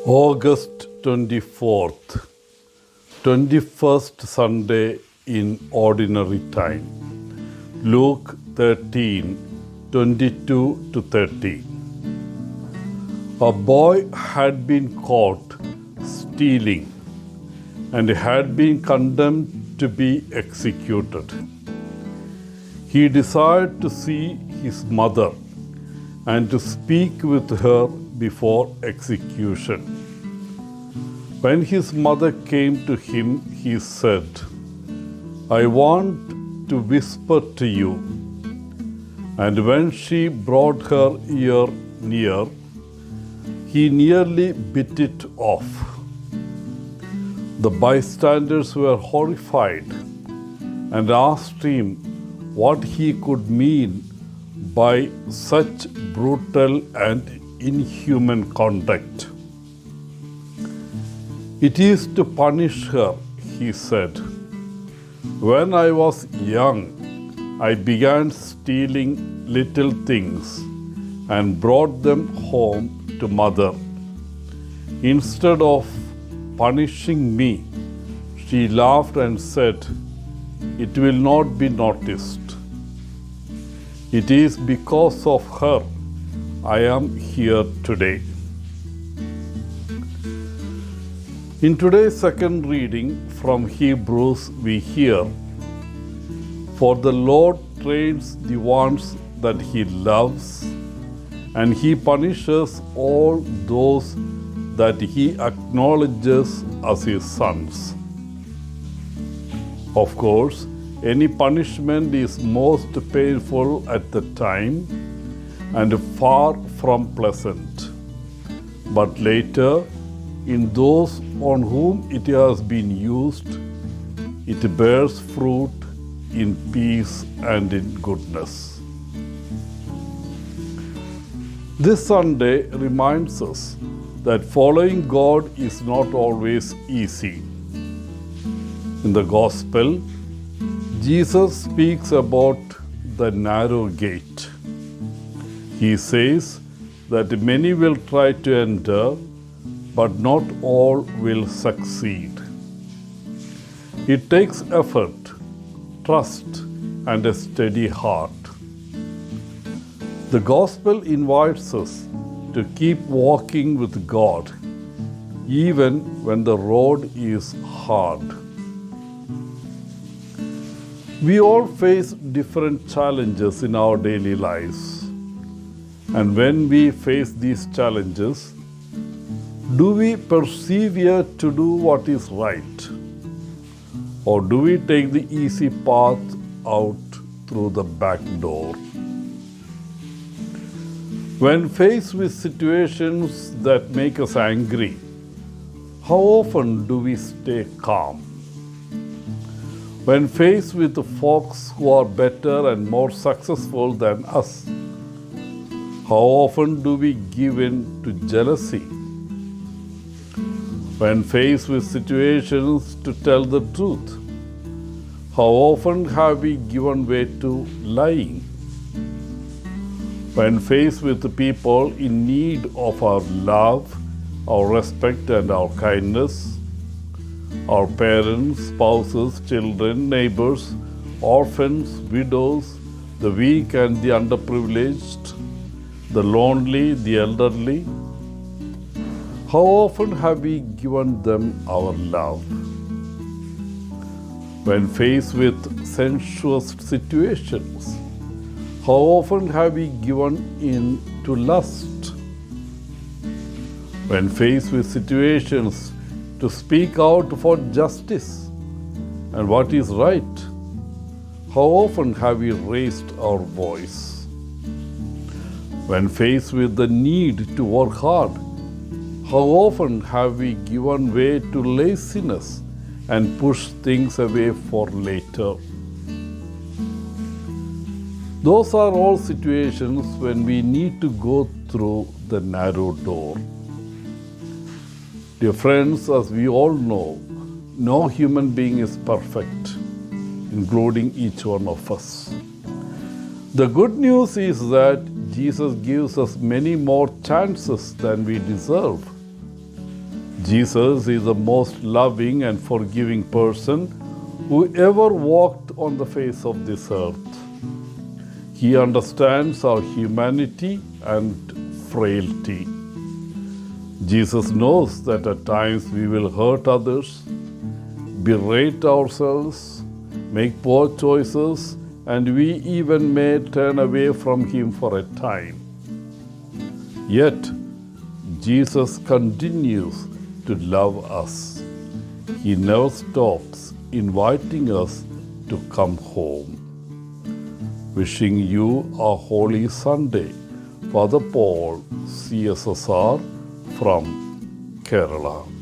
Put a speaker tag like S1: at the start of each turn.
S1: August 24th, 21st Sunday in Ordinary Time. Luke 13, 22 to 30. A boy had been caught stealing and had been condemned to be executed. He desired to see his mother and to speak with her before execution. When his mother came to him, he said, "I want to whisper to you." And when she brought her ear near, he nearly bit it off. The bystanders were horrified and asked him what he could mean by such brutal and inhuman conduct. "It is to punish her," he said. "When I was young, I began stealing little things and brought them home to mother. Instead of punishing me, she laughed and said, 'It will not be noticed.' It is because of her I am here today." In today's second reading from Hebrews, we hear, "For the Lord trains the ones that He loves, and He punishes all those that He acknowledges as His sons." Of course, any punishment is most painful at the time and far from pleasant. But later, in those on whom it has been used, it bears fruit in peace and in goodness. This Sunday reminds us that following God is not always easy. In the Gospel, Jesus speaks about the narrow gate. He says that many will try to enter, but not all will succeed. It takes effort, trust, and a steady heart. The Gospel invites us to keep walking with God, even when the road is hard. We all face different challenges in our daily lives. And when we face these challenges, do we persevere to do what is right? Or do we take the easy path out through the back door? When faced with situations that make us angry, how often do we stay calm? When faced with folks who are better and more successful than us, how often do we give in to jealousy? When faced with situations to tell the truth, how often have we given way to lying? When faced with people in need of our love, our respect, and our kindness, our parents, spouses, children, neighbors, orphans, widows, the weak and the underprivileged, the lonely, the elderly, how often have we given them our love? When faced with sensuous situations, how often have we given in to lust? When faced with situations to speak out for justice and what is right, how often have we raised our voice? When faced with the need to work hard, how often have we given way to laziness and pushed things away for later? Those are all situations when we need to go through the narrow door. Dear friends, as we all know, no human being is perfect, including each one of us. The good news is that Jesus gives us many more chances than we deserve. Jesus is the most loving and forgiving person who ever walked on the face of this earth. He understands our humanity and frailty. Jesus knows that at times we will hurt others, berate ourselves, make poor choices, and we even may turn away from Him for a time. Yet, Jesus continues to love us. He never stops inviting us to come home. Wishing you a holy Sunday. Father Paul, CSSR from Kerala.